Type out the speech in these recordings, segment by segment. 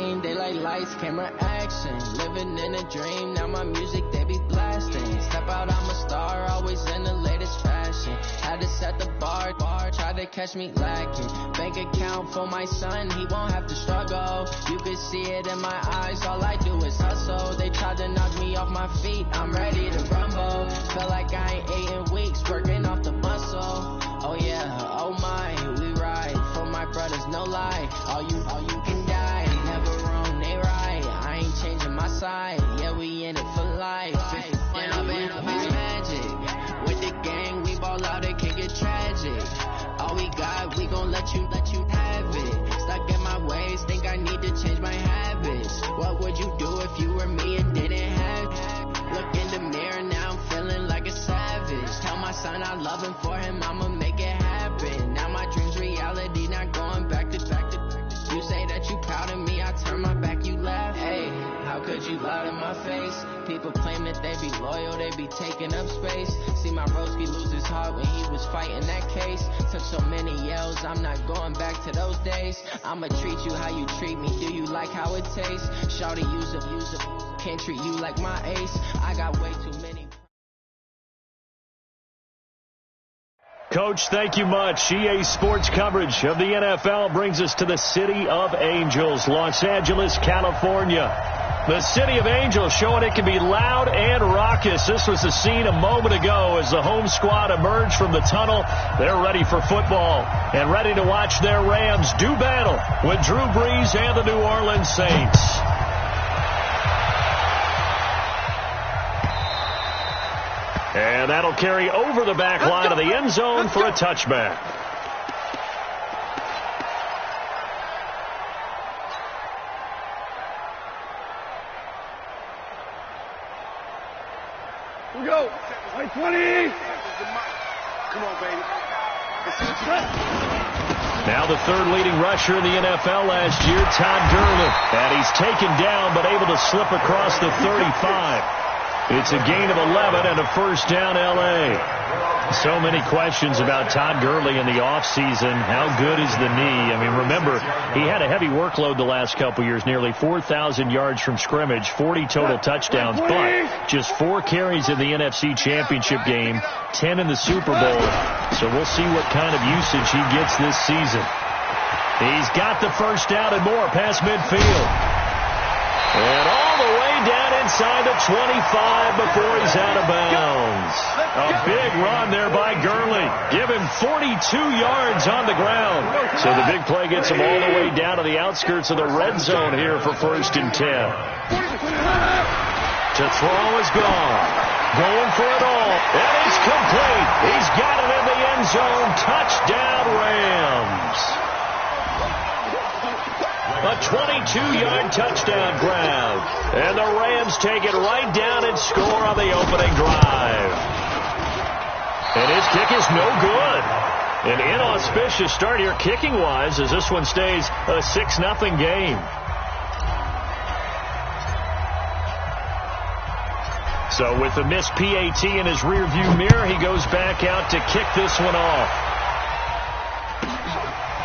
screen. They like lights, camera, action. Living in a dream, now my music they be blasting. Step out, I'm a star, always in the latest fashion. Had to set the bar, try to catch me lacking. Bank account for my son, he won't have to struggle. You can see it in my eyes, all I do is hustle. They tried to knock me off my feet, I'm ready to rumble. Feel like I ain't ate in weeks, working off the muscle. Oh yeah, oh my, we ride for my brothers, no lie. All you can die, never wrong, they right. I ain't changing my side, yeah, we in it for life. And I've been magic with the gang, we ball out, it can get tragic. All we got, we gon' let you have it. Stuck in my ways, think I need to change my habits. What would you do if you were me and didn't have it? Look in the mirror, now I'm feeling like a savage. Tell my son I love him, for him I'ma make it happen. Now my dream's reality, not going back to. You say that you proud of me, I turn my back, you laugh. Hey, how could you lie to my face? People claim that they be loyal, they be taking up space. See my broski lose his heart when he was fighting that case. Took so many yells, I'm not going back to those days. I'ma treat you how you treat me, do you like how it tastes? Shawty, use up, can't treat you like my ace. I got way too many. Coach, thank you much. EA Sports coverage of the NFL brings us to the City of Angels, Los Angeles, California. The City of Angels showing it can be loud and raucous. This was the scene a moment ago as the home squad emerged from the tunnel. They're ready for football and ready to watch their Rams do battle with Drew Brees and the New Orleans Saints. And that'll carry over the back line of the end zone for a touchback. Here we go. Right 20. Come on, baby. Now the third leading rusher in the NFL last year, Todd Gurley. And he's taken down but able to slip across the 35. It's a gain of 11 and a first down, L.A. So many questions about Todd Gurley in the offseason. How good is the knee? I mean, remember, he had a heavy workload the last couple years, nearly 4,000 yards from scrimmage, 40 total touchdowns, but just 4 carries in the NFC Championship game, 10 in the Super Bowl. So we'll see what kind of usage he gets this season. He's got the first down and more past midfield. And all the way down inside the 25 before he's out of bounds. A big run there by Gurley. Give him 42 yards on the ground. So the big play gets him all the way down to the outskirts of the red zone here for 1st and 10. To throw is gone. Going for it all. And it's complete. He's got it in the end zone. Touchdown, Rams. A 22-yard touchdown grab. And the Rams take it right down and score on the opening drive. And his kick is no good. An inauspicious start here kicking-wise as this one stays a 6-0 game. So with the missed PAT in his rearview mirror, he goes back out to kick this one off.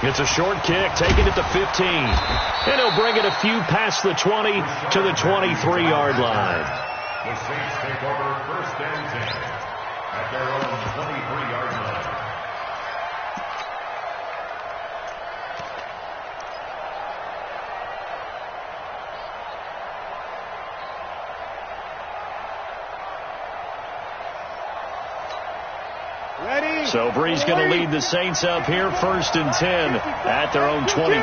It's a short kick, taking it to 15. And he'll bring it a few past the 20 to the 23-yard line. The Saints take over 1st and 10 at their own 23-yard line. So Brees going to lead the Saints up here, 1st and 10 at their own 23.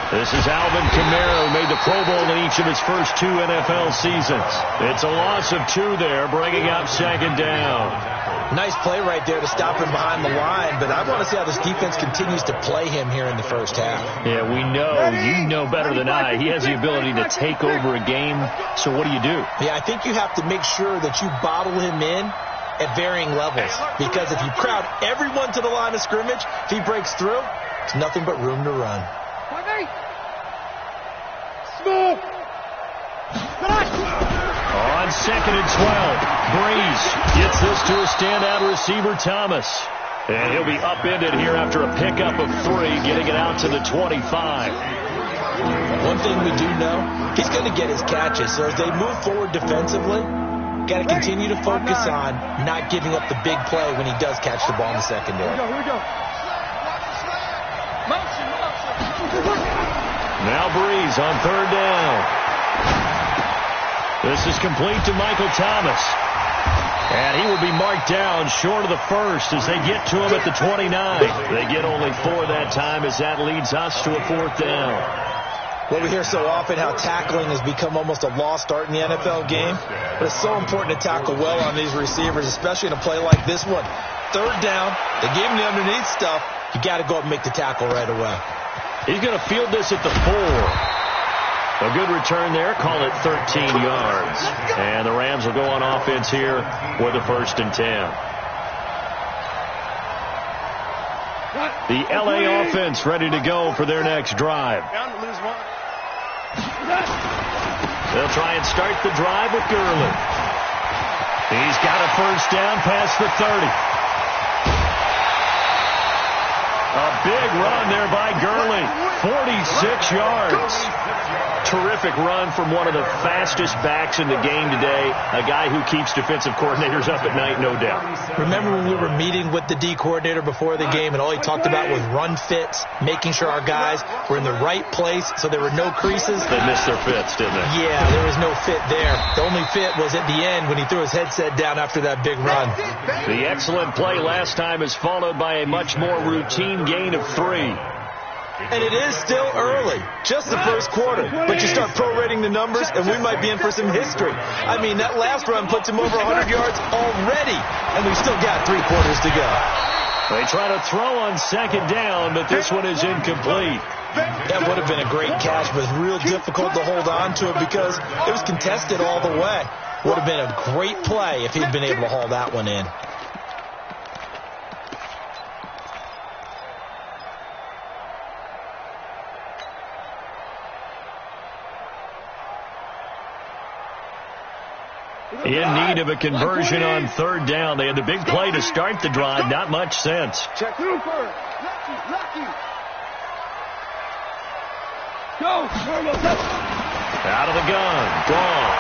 This is Alvin Kamara, who made the Pro Bowl in each of his first 2 NFL seasons. It's a loss of 2 there, bringing up 2nd down. Nice play right there to stop him behind the line, but I want to see how this defense continues to play him here in the first half. Yeah, we know. You know better than I. He has the ability to take over a game, so what do you do? Yeah, I think you have to make sure that you bottle him in at varying levels, because if you crowd everyone to the line of scrimmage, if he breaks through, it's nothing but room to run. Smooth. On 2nd and 12, Brees gets this to a standout receiver, Thomas. And he'll be upended here after a pickup of 3, getting it out to the 25. One thing we do know, he's going to get his catches. So as they move forward defensively, got to continue to focus on not giving up the big play when he does catch the ball in the secondary. Here we go. Now Breeze on third down. This is complete to Michael Thomas. And he will be marked down short of the first as they get to him at the 29. They get only 4 that time as that leads us to a 4th down. Well, we hear so often how tackling has become almost a lost art in the NFL game. But it's so important to tackle well on these receivers, especially in a play like this one. Third down, they gave him the underneath stuff. You got to go up and make the tackle right away. He's going to field this at the 4. A good return there. Call it 13 yards. And the Rams will go on offense here with a 1st and 10. The L.A. offense ready to go for their next drive. They'll try and start the drive with Gurley. He's got a 1st down past the 30. A big run there by Gurley. 46 yards. Terrific run from one of the fastest backs in the game today. A guy who keeps defensive coordinators up at night, no doubt. Remember when we were meeting with the D coordinator before the game and all he talked about was run fits, making sure our guys were in the right place so there were no creases? They missed their fits, didn't they? Yeah, there was no fit there. The only fit was at the end when he threw his headset down after that big run. The excellent play last time is followed by a much more routine gain of 3. And it is still early, just the first quarter. But you start prorating the numbers, and we might be in for some history. I mean, that last run puts him over 100 yards already, and we've still got 3 quarters to go. They try to throw on 2nd down, but this one is incomplete. That would have been a great catch, but it's real difficult to hold on to it because it was contested all the way. Would have been a great play if he'd been able to haul that one in. In need of a conversion on 3rd down. They had the big play to start the drive. Not much sense. Check through for it. Lucky. Go. Out of the gun. Gone.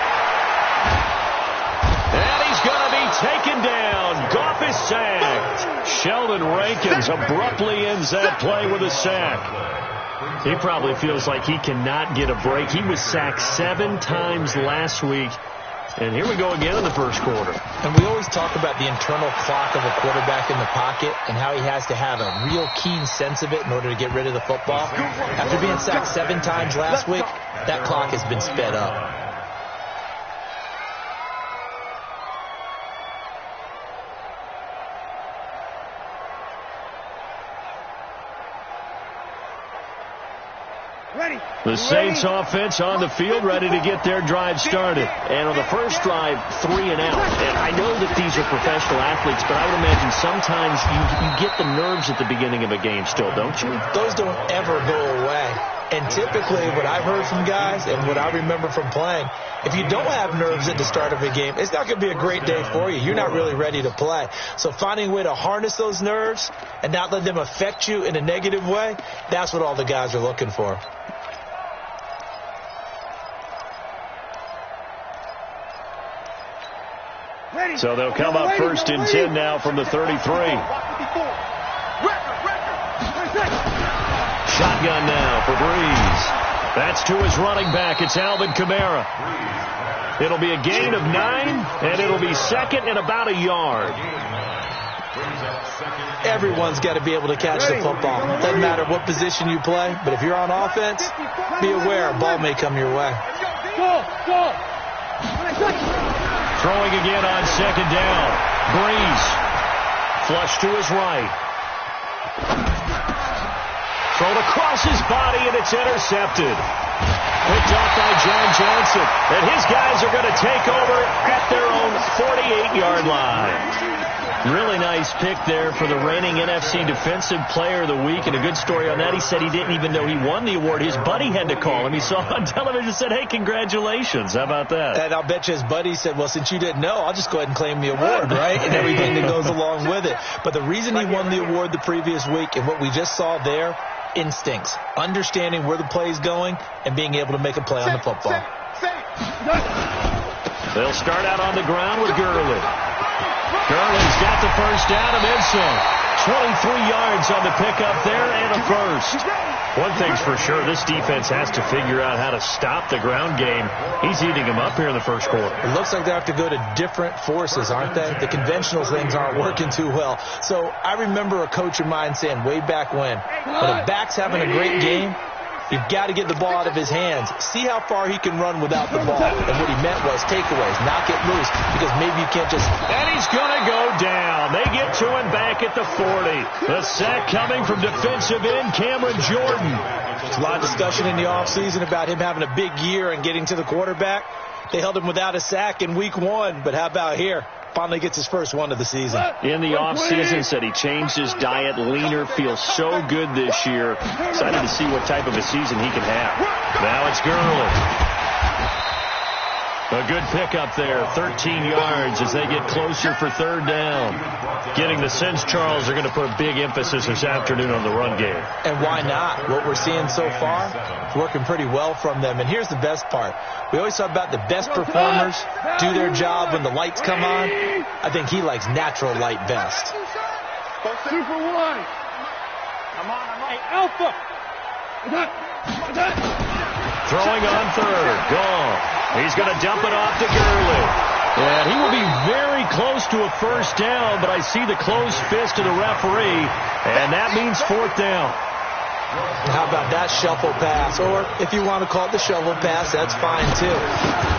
And he's going to be taken down. Goff is sacked. Sheldon Rankins abruptly ends that play with a sack. He probably feels like he cannot get a break. He was sacked 7 times last week. And here we go again in the first quarter. And we always talk about the internal clock of a quarterback in the pocket and how he has to have a real keen sense of it in order to get rid of the football. After being sacked 7 times last week, that clock has been sped up. The Saints offense on the field ready to get their drive started. And on the first drive, 3 and out. And I know that these are professional athletes, but I would imagine sometimes you get the nerves at the beginning of a game still, don't you? Those don't ever go away. And typically what I've heard from guys and what I remember from playing, if you don't have nerves at the start of a game, it's not going to be a great day for you. You're not really ready to play. So finding a way to harness those nerves and not let them affect you in a negative way, that's what all the guys are looking for. So they'll come up 1st and 10 now from the 33. Shotgun now for Breeze. That's to his running back. It's Alvin Kamara. It'll be a gain of 9, and it'll be 2nd and about a yard. Everyone's got to be able to catch the football. Doesn't matter what position you play, but if you're on offense, be aware a ball may come your way. Throwing again on 2nd down. Breeze. Flush to his right. Thrown across his body, and it's intercepted. Picked off by John Johnson. And his guys are going to take over at their own 48-yard line. Really nice pick there for the reigning NFC Defensive Player of the Week. And a good story on that. He said he didn't even know he won the award. His buddy had to call him. He saw it on television and said, hey, congratulations. How about that? And I'll bet you his buddy said, well, since you didn't know, I'll just go ahead and claim the award, right? And everything that goes along with it. But the reason he won the award the previous week and what we just saw there, instincts, understanding where the play is going and being able to make a play on the football. They'll start out on the ground with Gurley. Gurley's got the first down and then some. 23 yards on the pickup there and a first. One thing's for sure, this defense has to figure out how to stop the ground game. He's eating them up here in the first quarter. It looks like they have to go to different forces, aren't they? The conventional things aren't working too well. So I remember a coach of mine saying way back when a back's having a great game, you've got to get the ball out of his hands. See how far he can run without the ball. And what he meant was takeaways, knock it loose, because maybe you can't just... And he's going to go down. They get to him back at the 40. The sack coming from defensive end Cameron Jordan. There's a lot of discussion in the offseason about him having a big year and getting to the quarterback. They held him without a sack in week 1, but how about here? Finally gets his first one of the season. In the offseason, said he changed his diet, leaner, feels so good this year. Excited to see what type of a season he can have. Now it's Gurley. A good pickup there, 13 yards as they get closer for third down. Getting the sense, Charles, are going to put a big emphasis this afternoon on the run game. And why not? What we're seeing so far is working pretty well from them. And here's the best part. We always talk about the best performers do their job when the lights come on. I think he likes natural light best. 2 for 1. Come on. Hey, Alpha. Throwing on third. Gone. He's going to dump it off to Gurley. And he will be very close to a first down, but I see the closed fist of the referee, and that means fourth down. How about that shuffle pass? Or if you want to call it the shovel pass, that's fine too.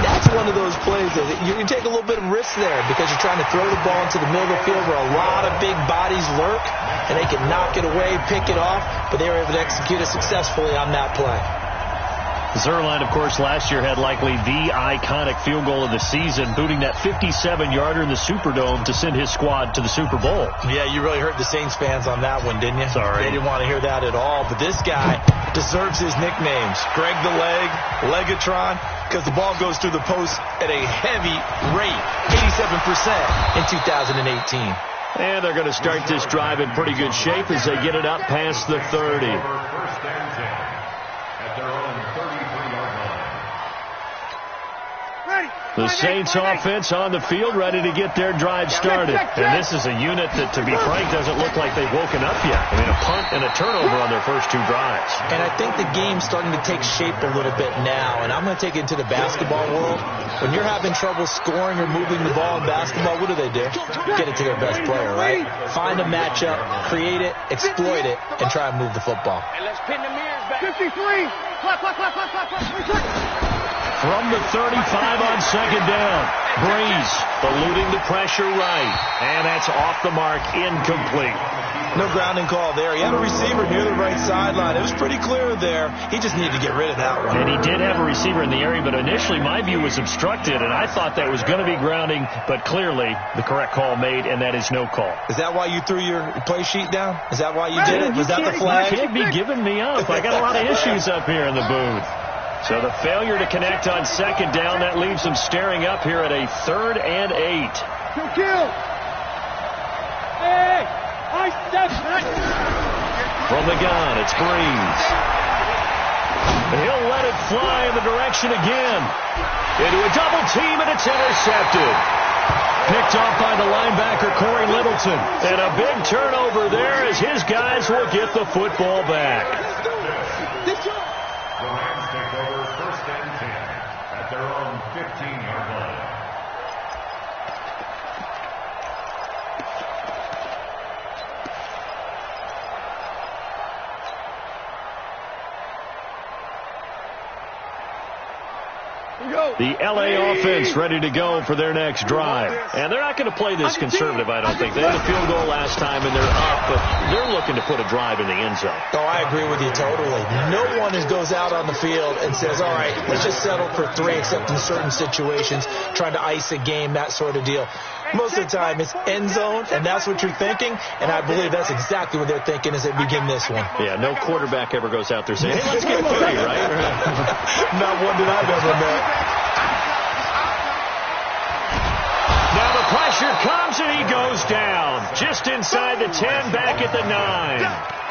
That's one of those plays that you can take a little bit of risk there because you're trying to throw the ball into the middle of the field where a lot of big bodies lurk, and they can knock it away, pick it off, but they were able to execute it successfully on that play. Zuerlein, of course, last year had likely the iconic field goal of the season, booting that 57-yarder in the Superdome to send his squad to the Super Bowl. Yeah, you really hurt the Saints fans on that one, didn't you? Sorry. They didn't want to hear that at all. But this guy deserves his nicknames. Greg the Leg, Legatron, because the ball goes through the post at a heavy rate, 87% in 2018. And they're going to start this drive in pretty good shape as they get it up past the 30. The Saints offense on the field ready to get their drive started. And this is a unit that, to be frank, doesn't look like they've woken up yet. I mean, a punt and a turnover on their first 2 drives. And I think the game's starting to take shape a little bit now. And I'm going to take it into the basketball world. When you're having trouble scoring or moving the ball in basketball, what do? Get it to their best player, right? Find a matchup, create it, exploit it, and try and move the football. And let's pin the mirrors back. 53. Clap. From the 35 on second down, Breeze eluding the pressure right, and that's off the mark, incomplete. No grounding call there. He had a receiver near the right sideline. It was pretty clear there. He just needed to get rid of that one. And he did have a receiver in the area, but initially my view was obstructed, and I thought that was going to be grounding, but clearly the correct call made, and that is no call. Is that why you threw your play sheet down? Is that why you did it? Was that the flag? You can't be giving me up. I got a lot of issues up here in the booth. So the failure to connect on second down, that leaves them staring up here at a 3rd and 8. Kill. Hey, from the gun, it's Breeze. He'll let it fly in the direction again. Into a double team, and it's intercepted. Picked off by the linebacker, Corey Littleton. And a big turnover there as his guys will get the football back. The Rams take over 1st and 10 at their own 15-yard line. The L.A. offense ready to go for their next drive. And they're not going to play this conservative, I don't think. They had a field goal last time, and they're up, but they're looking to put a drive in the end zone. Oh, I agree with you totally. No one goes out on the field and says, all right, let's just settle for 3, except in certain situations, trying to ice a game, that sort of deal. Most of the time, it's end zone, and that's what you're thinking, and I believe that's exactly what they're thinking as they begin this one. Yeah, no quarterback ever goes out there saying, hey, let's get 3, right? Not one that I've ever met. Now the pressure comes, and he goes down. Just inside the 10, back at the 9.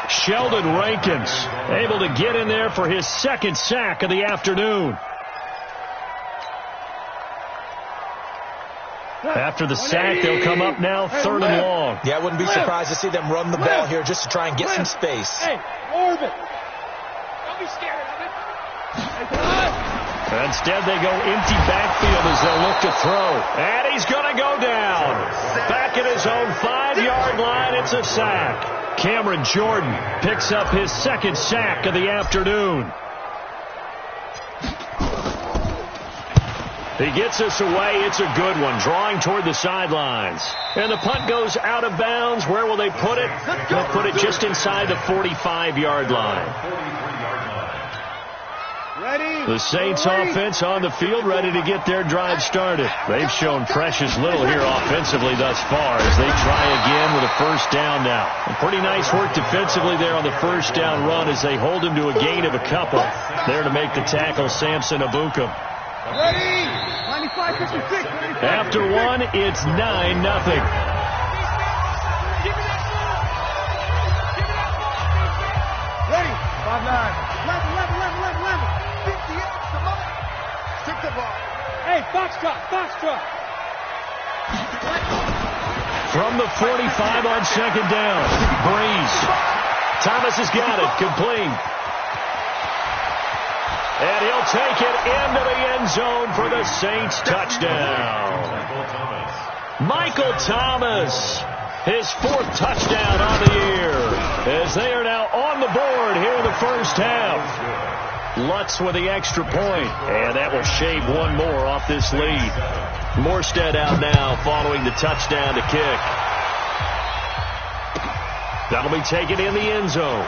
Sheldon Rankins able to get in there for his second sack of the afternoon. After the sack, they'll come up now 3rd and long. Yeah, I wouldn't be surprised to see them run the ball here just to try and get some space. Hey, Orbit. Don't be scared of it. Instead, they go empty backfield as they'll look to throw. And he's going to go down. Back at his own 5-yard line, it's a sack. Cameron Jordan picks up his second sack of the afternoon. He gets us away. It's a good one, drawing toward the sidelines. And the punt goes out of bounds. Where will they put it? They'll put it just inside the 45-yard line. The Saints offense on the field, ready to get their drive started. They've shown precious little here offensively thus far as they try again with a first down now. And pretty nice work defensively there on the first down run as they hold him to a gain of a couple. There to make the tackle, Samson Abukum. Ready? 95-56. After one, it's 9-0. Give me that ball. Ready? 5-9. 11. 58. Come on. Stick the ball. Hey, Foxtrot. From the 45 on second down. Breeze. Thomas has got it. Complete. And he'll take it into the end zone for the Saints touchdown. Michael Thomas, his 4th touchdown on the year, as they are now on the board here in the first half. Lutz with the extra point, and that will shave one more off this lead. Morstead out now following the touchdown to kick. That'll be taken in the end zone.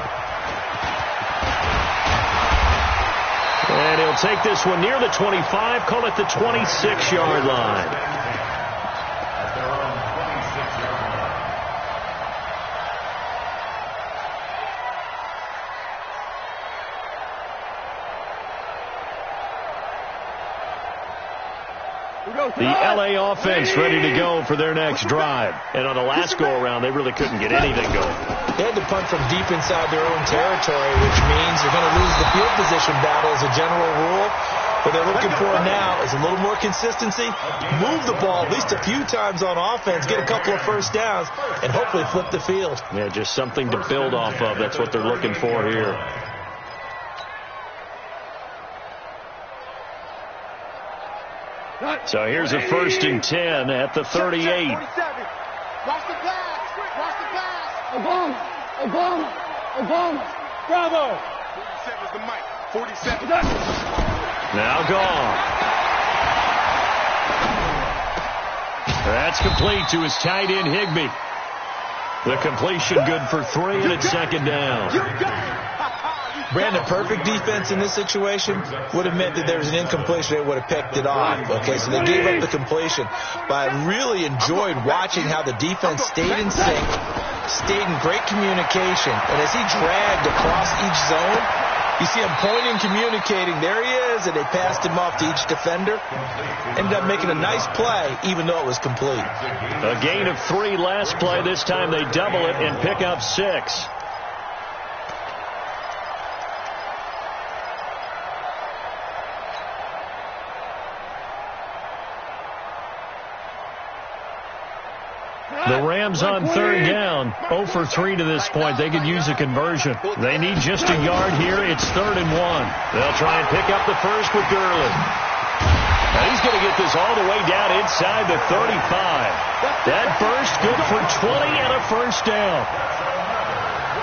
And he'll take this one near the 25, call it the 26-yard line. The L.A. offense ready to go for their next drive. And on the last go-around, they really couldn't get anything going. They had to punt from deep inside their own territory, which means they're going to lose the field position battle as a general rule. What they're looking for now is a little more consistency, move the ball at least a few times on offense, get a couple of first downs, and hopefully flip the field. Yeah, just something to build off of. That's what they're looking for here. So here's a 1st and 10 at the 38. Watch the pass. Obama. Bravo. 47's the mic. 47. Now gone. That's complete to his tight end, Higbee. The completion good for 3, and it's second down. Brandon, perfect defense in this situation would have meant that there was an incompletion. They would have picked it off. Okay, so they gave up the completion. But I really enjoyed watching how the defense stayed in sync, stayed in great communication. And as he dragged across each zone, you see him pointing, communicating. There he is, and they passed him off to each defender. Ended up making a nice play, even though it was complete. A gain of 3 last play. This time they double it and pick up 6. The Rams on 3rd down, 0 for 3 to this point. They could use a conversion. They need just a yard here. It's 3rd and 1. They'll try and pick up the first with Gurley. And he's going to get this all the way down inside the 35. That burst good for 20 and a first down.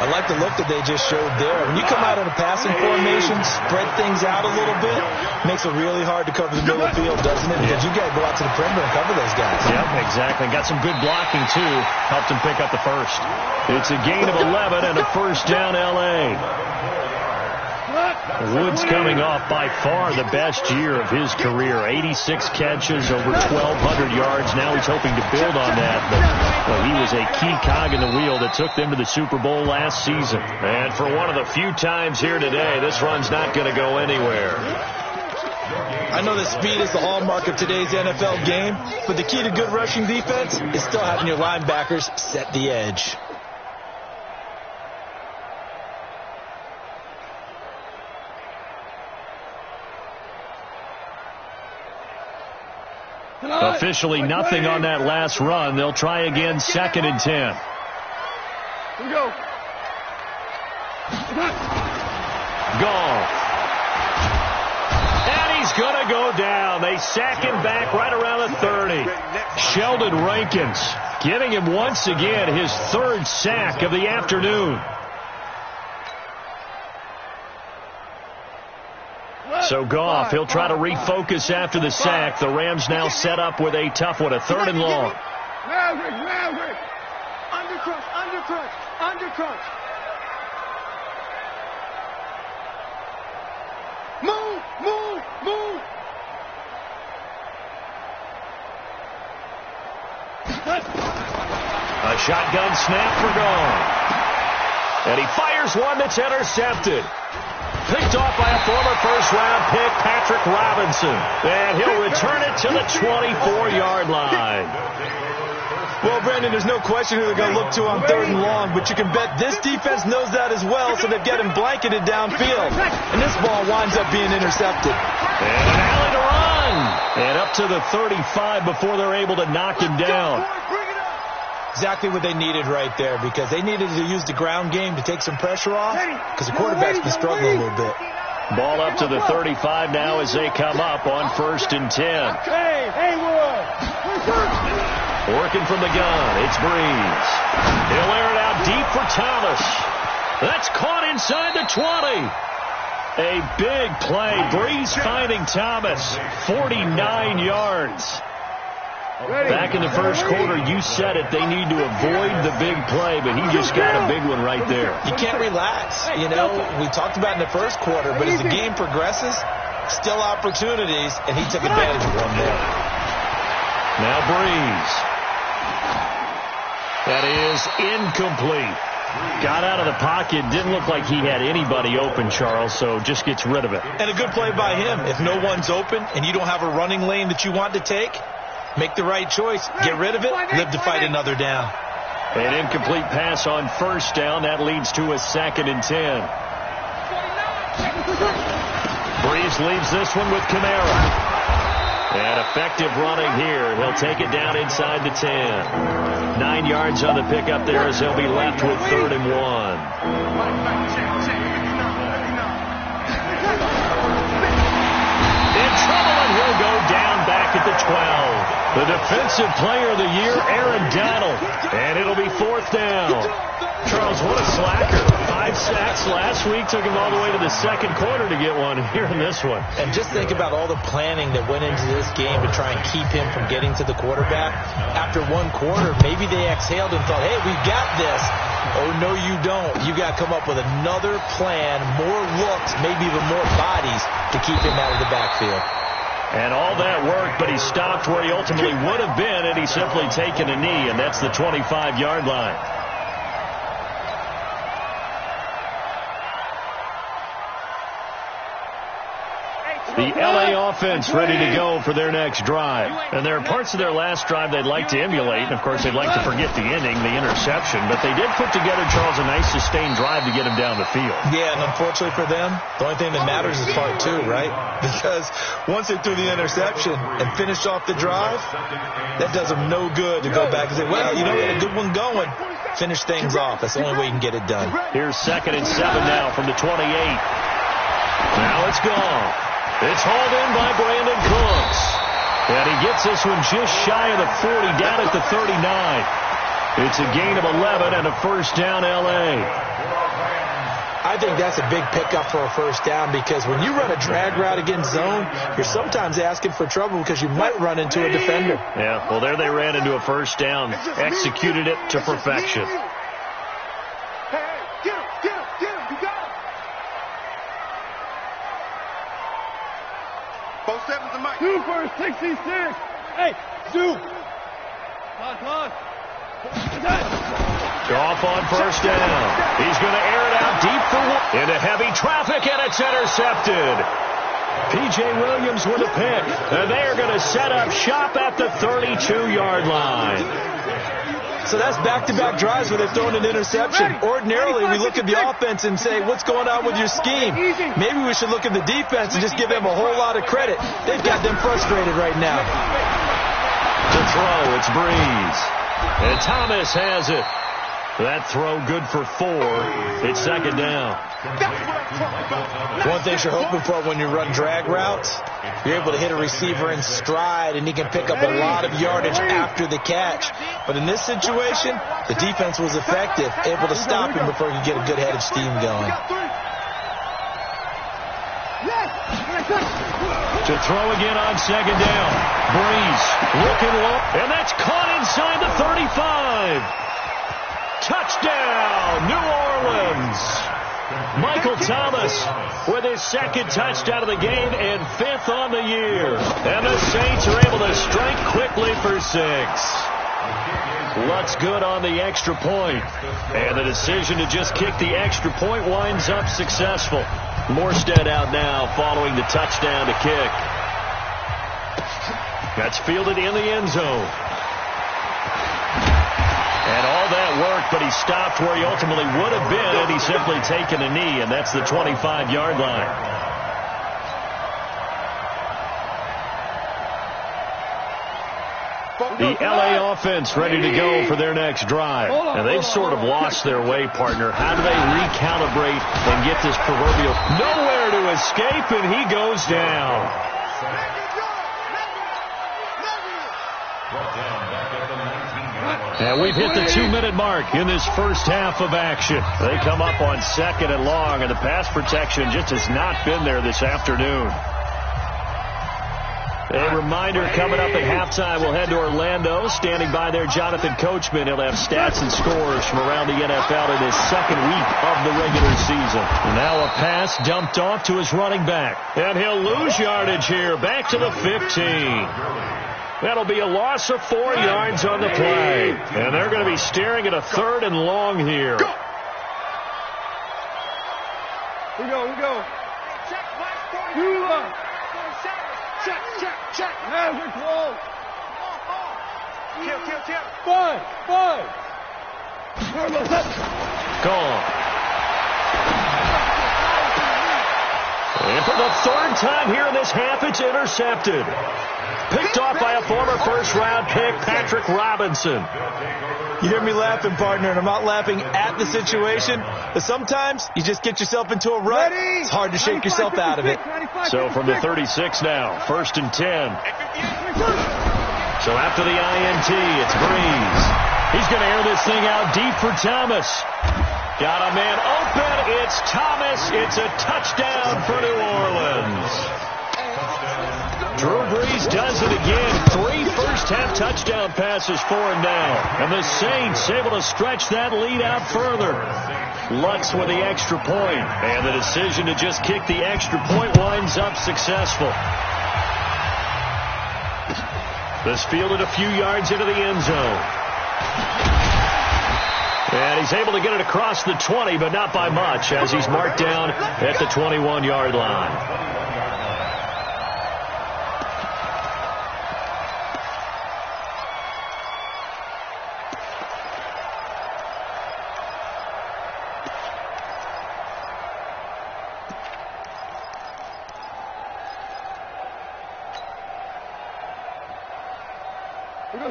I like the look that they just showed there. When you come out in a passing formation, spread things out a little bit, makes it really hard to cover the middle of the field, doesn't it? Because you got to go out to the perimeter and cover those guys. Yep, exactly. Got some good blocking, too. Helped him pick up the first. It's a gain of 11 and a first down, L.A. Woods coming off by far the best year of his career. 86 catches, over 1,200 yards. Now he's hoping to build on that. But well, he was a key cog in the wheel that took them to the Super Bowl last season. And for one of the few times here today, this run's not going to go anywhere. I know that speed is the hallmark of today's NFL game, but the key to good rushing defense is still having your linebackers set the edge. Officially nothing on that last run. They'll try again, 2nd and 10. Here we go. Goff. And he's going to go down. They sack him back right around the 30. Sheldon Rankins giving him once again his 3rd sack of the afternoon. So Goff, he'll try to refocus after the sack. The Rams now set up with a tough one, a 3rd and long. Maverick. Undercrunch. Move. A shotgun snap for Goff. And he fires one that's intercepted. Picked off by a former first-round pick, Patrick Robinson. And he'll return it to the 24-yard line. Well, Brandon, there's no question who they're going to look to on 3rd and long, but you can bet this defense knows that as well, so they've got him blanketed downfield. And this ball winds up being intercepted. And an alley to run. And up to the 35 before they're able to knock him down. Exactly what they needed right there, because they needed to use the ground game to take some pressure off, because the quarterback's been struggling a little bit. Ball up to the 35 now as they come up on 1st and 10. Working from the gun, it's Breeze. He'll air it out deep for Thomas. That's caught inside the 20. A big play. Breeze finding Thomas. 49 yards. Back in the first quarter, you said it, they need to avoid the big play, but he just got a big one right there. You can't relax. You know, we talked about in the first quarter, but as the game progresses, still opportunities, and he took advantage of one there. Now Breeze. That is incomplete. Got out of the pocket. Didn't look like he had anybody open, Charles, so just gets rid of it. And a good play by him. If no one's open and you don't have a running lane that you want to take, make the right choice. Get rid of it. Live to fight another down. An incomplete pass on 1st down. That leads to a 2nd and 10. Breeze leaves this one with Kamara. And effective running here. He'll take it down inside the 10. 9 yards on the pickup there as he'll be left with 3rd and 1. In trouble, and he'll go down back at the 12. The defensive player of the year, Aaron Donald. And it'll be 4th down. Charles, what a slacker. 5 sacks last week. Took him all the way to the 2nd quarter to get one here in this one. And just think about all the planning that went into this game to try and keep him from getting to the quarterback. After 1 quarter, maybe they exhaled and thought, hey, we've got this. Oh, no, you don't. You got to come up with another plan, more looks, maybe even more bodies to keep him out of the backfield. And all that worked, but he stopped where he ultimately would have been had he simply taken a knee, and that's the 25-yard line. The L.A. offense ready to go for their next drive. And there are parts of their last drive they'd like to emulate. And, of course, they'd like to forget the inning, the interception. But they did put together, Charles, a nice sustained drive to get him down the field. Yeah, and unfortunately for them, the only thing that matters is part 2, right? Because once they threw the interception and finished off the drive, that does them no good to go back and say, well, you know, we had a good one going. Finish things off. That's the only way you can get it done. Here's 2nd and 7 now from the 28. Now it's gone. It's hauled in by Brandon Cooks. And he gets this one just shy of the 40, down at the 39. It's a gain of 11 and a 1st down, L.A. I think that's a big pickup for a 1st down, because when you run a drag route against zone, you're sometimes asking for trouble because you might run into a defender. Yeah, well, there they ran into a 1st down. Executed it to perfection. Super 66. Hey, Zoom. Clock. Off on 1st down. He's going to air it out deep for one. Into heavy traffic, and it's intercepted. P.J. Williams with a pick. And they're going to set up shop at the 32-yard line. So that's back-to-back drives where they've thrown an interception. Ordinarily, we look at the offense and say, what's going on with your scheme? Maybe we should look at the defense and just give them a whole lot of credit. They've got them frustrated right now. throw. It's Breeze. And Thomas has it. That throw good for 4. It's second down. One thing you're hoping for when you run drag routes, you're able to hit a receiver in stride, and he can pick up a lot of yardage after the catch. But in this situation, the defense was effective, able to stop him before he could get a good head of steam going. To throw again on second down. Breeze looking low, and that's caught inside the 35. Touchdown, New Orleans. Michael Thomas with his second touchdown of the game and 5th on the year. And the Saints are able to strike quickly for 6. Luck's good on the extra point. And the decision to just kick the extra point winds up successful. Morstead out now following the touchdown to kick. That's fielded in the end zone. And all that worked, but he stopped where he ultimately would have been had he simply taken a knee, and that's the 25-yard line. The LA offense ready to go for their next drive. And they've sort of lost their way, partner. How do they recalibrate and get this proverbial nowhere to escape, and he goes down. And we've hit the 2-minute mark in this first half of action. They come up on 2nd and long, and the pass protection just has not been there this afternoon. A reminder coming up at halftime, we'll head to Orlando. Standing by there, Jonathan Coachman. He'll have stats and scores from around the NFL in his second week of the regular season. Now a pass dumped off to his running back. And he'll lose yardage here, back to the 15. That'll be a loss of 4 yards on the play. And they're going to be staring at a 3rd and long here. Go. We go. Check. Hands are closed. Kill. Five. Gone. And for the 3rd time here in this half, it's intercepted. Picked off by a former first-round pick, Patrick Robinson. You hear me laughing, partner, and I'm not laughing at the situation, but sometimes you just get yourself into a rut. It's hard to shake yourself out of it. So from the 36 now, 1st and 10. So after the INT, it's Breeze. He's going to air this thing out deep for Thomas. Got a man open. It's Thomas. It's a touchdown for New Orleans. Drew Brees does it again. 3 first-half touchdown passes for him now. And the Saints able to stretch that lead out further. Lutz with the extra point. And the decision to just kick the extra point winds up successful. This fielded a few yards into the end zone. And he's able to get it across the 20, but not by much, as he's marked down at the 21-yard line.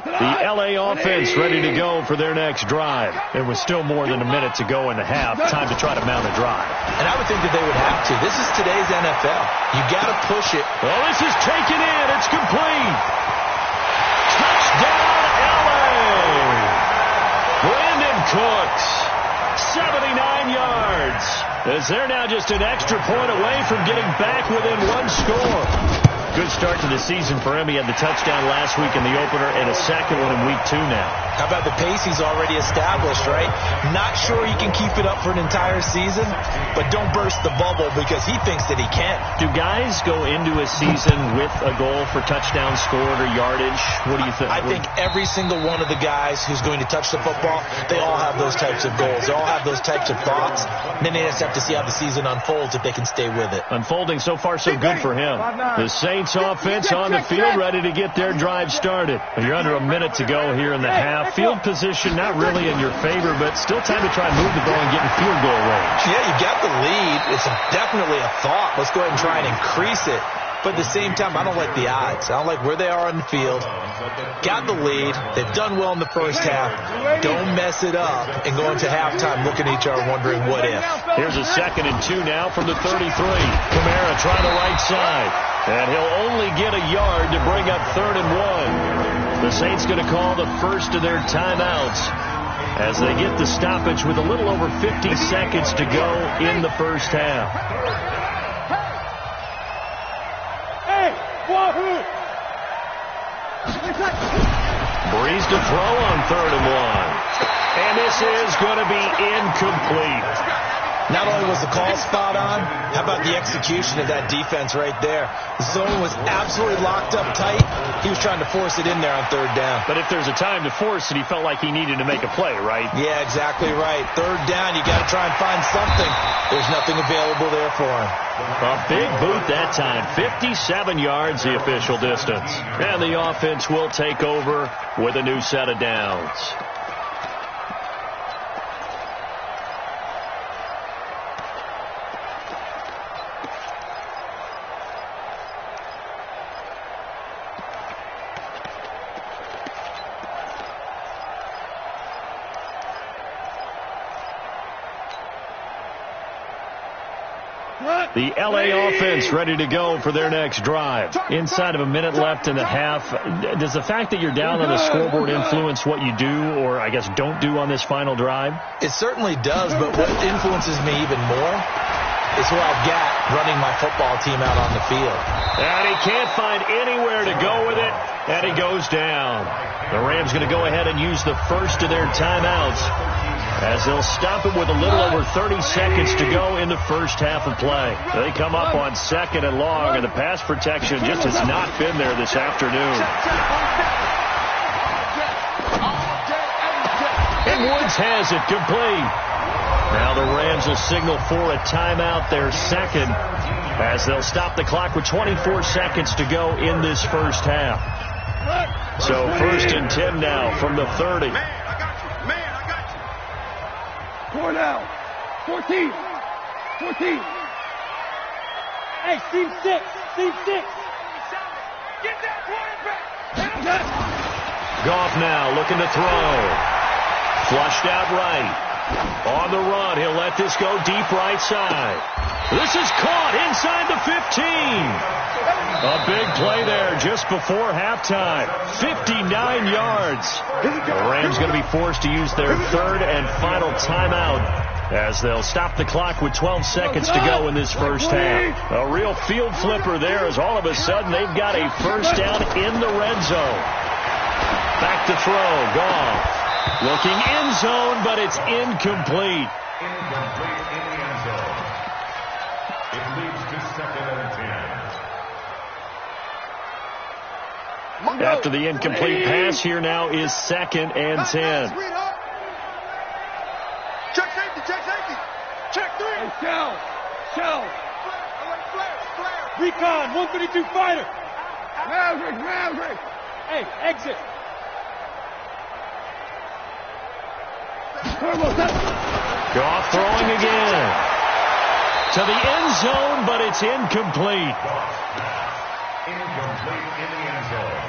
The LA offense ready to go for their next drive. There was still more than a minute to go in the half. Time to try to mount a drive. And I would think that they would have to. This is today's NFL. You got to push it. Well, this is taken in. It's complete. Touchdown, LA. Brandon Cooks, 79 yards. As they're now just an extra point away from getting back within 1 score. Good start to the season for him. He had the touchdown last week in the opener and a second one in week 2 now. How about the pace he's already established, right? Not sure he can keep it up for an entire season, but don't burst the bubble because he thinks that he can. Do guys go into a season with a goal for touchdown scored or yardage? What do you think? I think every single one of the guys who's going to touch the football, they all have those types of goals. They all have those types of thoughts. And then they just have to see how the season unfolds if they can stay with it. Unfolding so far so good for him. The Saints offense on the field ready to get their drive started. You're under a minute to go here in the half. Field position not really in your favor, but still time to try and move the ball and get in field goal range. Yeah, you got the lead. It's definitely a thought. Let's go ahead and try and increase it. but at the same time, I don't like the odds. I don't like where they are on the field. Got the lead. They've done well in the first half. Don't mess it up and go into halftime looking at each other wondering what if. Here's a 2nd and 2 now from the 33. Kamara trying the right side. And he'll only get a yard to bring up 3rd and 1. The Saints going to call the first of their timeouts as they get the stoppage with a little over 50 seconds to go in the first half. Hey, Wahoo! Breeze to throw on 3rd and 1. And this is going to be incomplete. Not only was the call spot on, how about the execution of that defense right there? The zone was absolutely locked up tight. He was trying to force it in there on 3rd down. But if there's a time to force it, he felt like he needed to make a play, right? Yeah, exactly right. 3rd down, you got to try and find something. There's nothing available there for him. A big boot that time. 57 yards the official distance. And the offense will take over with a new set of downs. The L.A. offense ready to go for their next drive. Inside of a minute left in the half, does the fact that you're down on the scoreboard influence what you do or, I guess, don't do on this final drive? It certainly does, but what influences me even more is who I've got running my football team out on the field. And he can't find anywhere to go with it, and he goes down. The Rams going to go ahead and use the first of their timeouts as they'll stop it with a little over 30 seconds to go in the first half of play. They come up on 2nd and long, and the pass protection just has not been there this afternoon. And Woods has it complete. Now the Rams will signal for a timeout, their 2nd, as they'll stop the clock with 24 seconds to go in this first half. So 1st and 10 now from the 30. Four down. 14. 14. Hey, team 6. Team 6. Get that quarterback. Goff now looking to throw. Flushed out right. On the run, he'll let this go deep right side. This is caught inside the 15. A big play there just before halftime. 59 yards. The Rams going to be forced to use their 3rd and final timeout as they'll stop the clock with 12 seconds to go in this first half. A real field flipper there as all of a sudden they've got a first down in the red zone. Back to throw. Goff. Looking end zone, but it's incomplete. Incomplete in the end zone. It leads to 2nd and 10. After the incomplete pass, here now is 2nd and 10. Check safety, check safety. Check 3. Hey, shell. Recon, 132 fighter. Maverick. Hey, exit. Goff throwing again. To the end zone, but it's incomplete. Incomplete in the end zone.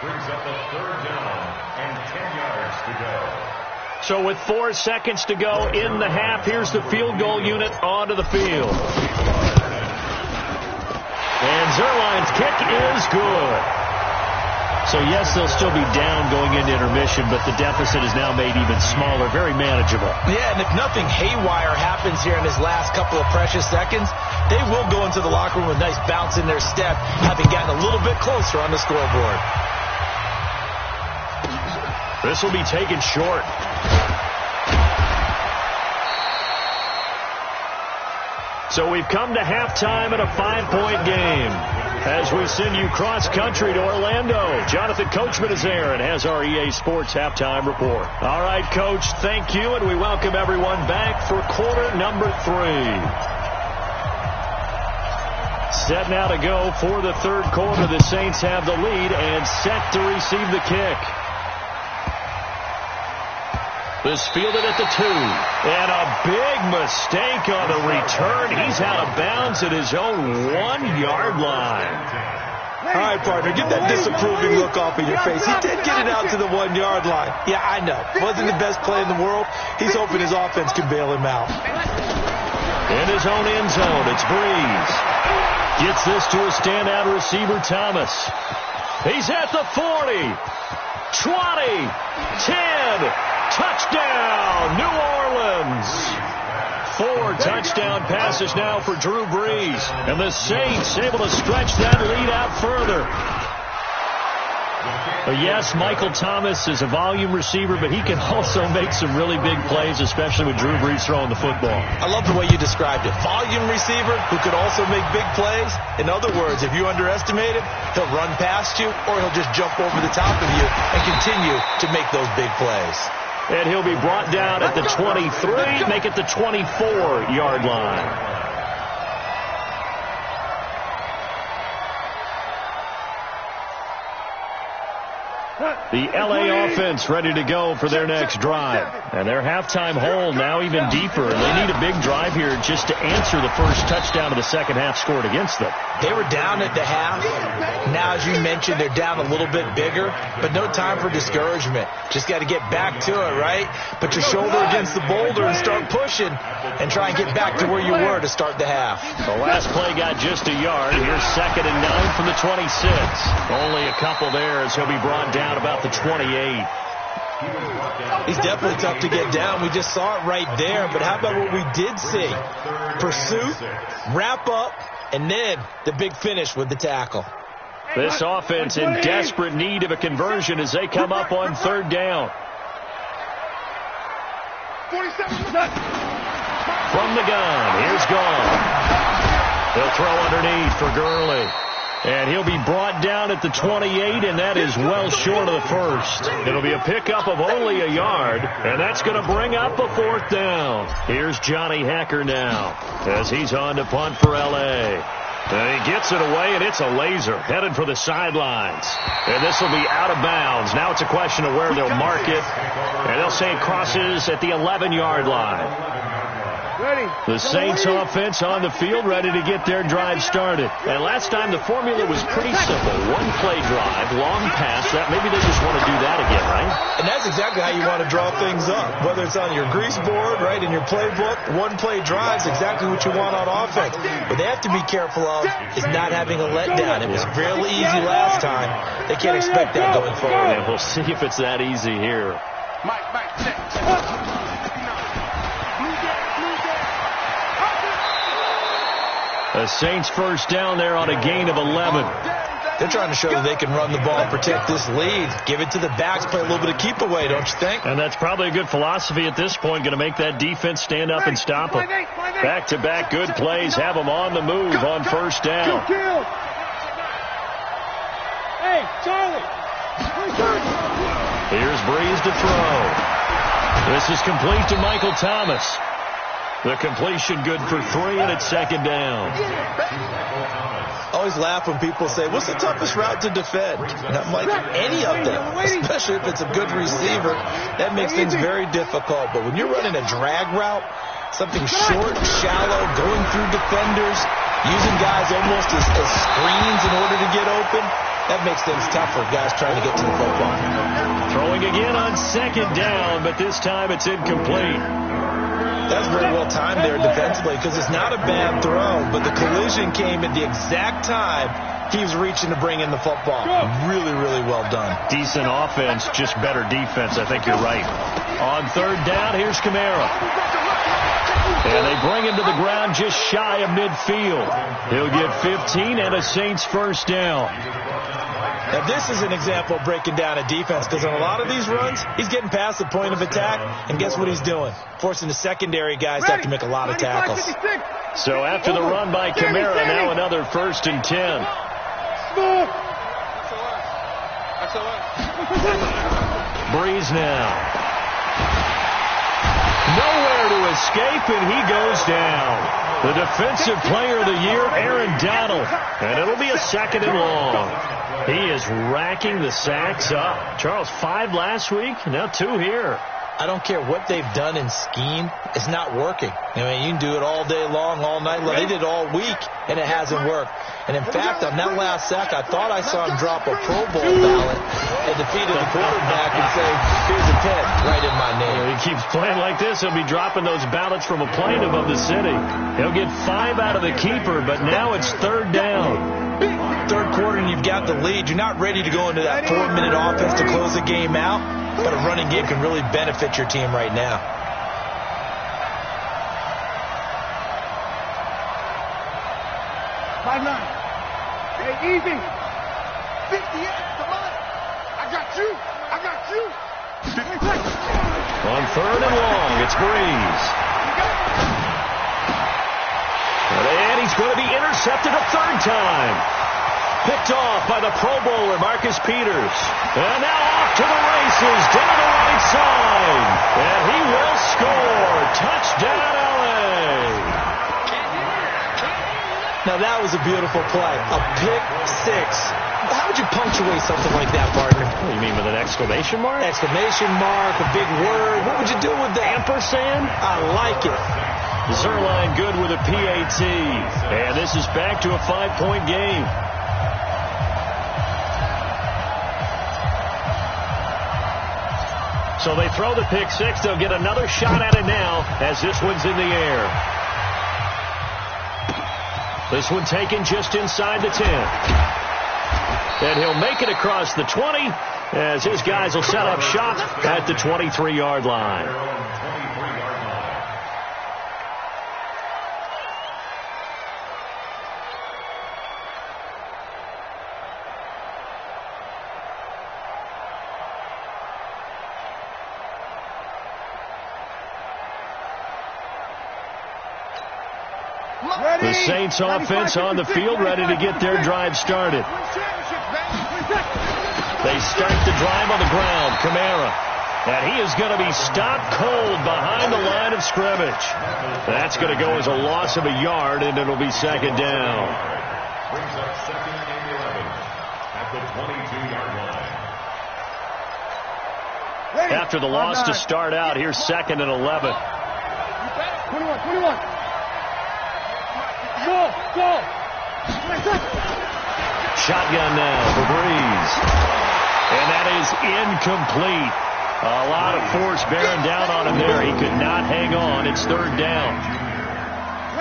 Brings up a 3rd down and 10 yards to go. So with 4 seconds to go in the half, here's the field goal unit onto the field. And Zerline's kick is good. So, yes, they'll still be down going into intermission, but the deficit is now made even smaller, very manageable. Yeah, and if nothing haywire happens here in his last couple of precious seconds, they will go into the locker room with a nice bounce in their step, having gotten a little bit closer on the scoreboard. This will be taken short. So we've come to halftime in a 5-point game. As we send you cross-country to Orlando, Jonathan Coachman is there and has our EA Sports Halftime Report. All right, Coach, thank you, and we welcome everyone back for quarter number 3. Set now to go for the 3rd quarter. The Saints have the lead and set to receive the kick. This fielded at the 2. And a big mistake on the return. He's out of bounds at his own 1-yard line. All right, partner, get that disapproving look off of your face. He did get it out to the 1-yard line. Yeah, I know. Wasn't the best play in the world. He's hoping his offense can bail him out. In his own end zone, it's Breeze. Gets this to a standout receiver, Thomas. He's at the 40, 20, 10, touchdown, New Orleans. 4 touchdown passes now for Drew Brees. And the Saints able to stretch that lead out further. Yes, Michael Thomas is a volume receiver, but he can also make some really big plays, especially with Drew Brees throwing the football. I love the way you described it. Volume receiver who could also make big plays. In other words, if you underestimate him, he'll run past you or he'll just jump over the top of you and continue to make those big plays. And he'll be brought down at the 23, make it the 24-yard line. The L.A. offense ready to go for their next drive. And their halftime hole now even deeper. They need a big drive here just to answer the first touchdown of the second half scored against them. They were down at the half. Now, as you mentioned, they're down a little bit bigger, but no time for discouragement. Just got to get back to it, right? Put your shoulder against the boulder and start pushing and try and get back to where you were to start the half. The last play got just a yard. Here's 2nd and 9 from the 26. Only a couple there as he'll be brought down about the 28. He's definitely tough to get down. We just saw it right there. But how about what we did see? Pursuit, wrap up, and then the big finish with the tackle. This offense in desperate need of a conversion as they come up on 3rd down. From the gun, here's Gone. He'll throw underneath for Gurley. And he'll be brought down at the 28, and that is well short of the first. It'll be a pickup of only a yard, and that's going to bring up a 4th down. Here's Johnny Hacker now as he's on to punt for L.A. And he gets it away, and it's a laser headed for the sidelines. And this will be out of bounds. Now it's a question of where they'll mark it, and they'll say it crosses at the 11-yard line. The Saints offense on the field ready to get their drive started. And last time the formula was pretty simple. 1-play drive, long pass. That maybe they just want to do that again, right? And that's exactly how you want to draw things up. Whether it's on your grease board, right, in your playbook, 1-play drive is exactly what you want on offense. What they have to be careful of is not having a letdown. It was fairly easy last time. They can't expect that going forward. And we'll see if it's that easy here. The Saints first down there on a gain of 11. They're trying to show that they can run the ball and protect this lead. Give it to the backs, play a little bit of keep away, don't you think? And that's probably a good philosophy at this point, going to make that defense stand up and stop them. Back-to-back good plays, have them on the move on 1st down. Hey, Charlie. Here's Breeze to throw. This is complete to Michael Thomas. The completion good for 3, and it's 2nd down. I always laugh when people say, what's the toughest route to defend? And I'm like, any of them, especially if it's a good receiver. That makes things very difficult. But when you're running a drag route, something short, shallow, going through defenders, using guys almost as screens in order to get open, that makes things tougher, guys trying to get to the football. Throwing again on 2nd down, but this time it's incomplete. That's very well timed there defensively because it's not a bad throw, but the collision came at the exact time he was reaching to bring in the football. Really, really well done. Decent offense, just better defense. I think you're right. On 3rd down, here's Kamara. And they bring him to the ground just shy of midfield. He'll get 15 and a Saints first down. Now, this is an example of breaking down a defense because on a lot of these runs, he's getting past the point of attack, and guess what he's doing? Forcing the secondary guys to have to make a lot of tackles. So after the run by Kamara, now another 1st and 10. Breeze now. Nowhere to escape, and he goes down. The defensive player of the year, Aaron Donald. And it'll be a 2nd and long. He is racking the sacks up. Charles, 5 last week, now 2 here. I don't care what they've done in scheme. It's not working. I mean, you can do it all day long, all night long. They did it all week, and it hasn't worked. And, in fact, on that last sack, I thought I saw him drop a Pro Bowl ballot and defeated the quarterback and say, here's a 10 right in my name. He keeps playing like this. He'll be dropping those ballots from a plane above the city. He'll get 5 out of the keeper, but now it's third down. Third quarter, and you've got the lead. You're not ready to go into that 4-minute offense to close the game out, but a running game can really benefit your team right now. Hey, easy. 58, come on. I got you. On third and long, it's Breeze. And he's going to be intercepted a third time. Picked off by the Pro Bowler, Marcus Peters. And now off to the races, down the right side. And he will score. Touchdown, L.A. Now, that was a beautiful play. A pick six. How would you punctuate something like that, partner? What do you mean, with an exclamation mark? Exclamation mark, a big word. What would you do with that? Ampersand? I like it. Zerline good with a PAT. And this is back to a 5-point game. So they throw the pick six. They'll get another shot at it now as this one's in the air. This one taken just inside the 10. And he'll make it across the 20 as his guys will set up shop at the 23-yard line. The Saints offense on the field, ready to get their drive started. They start the drive on the ground. Kamara. And he is going to be stopped cold behind the line of scrimmage. That's going to go as a loss of a yard, and it'll be second down. Brings up second and 11 at the 22-yard line. After the loss to start out, here's second and 11. 21. Go. Shotgun now for Breeze. And that is incomplete. A lot of force bearing down on him there. He could not hang on. It's third down.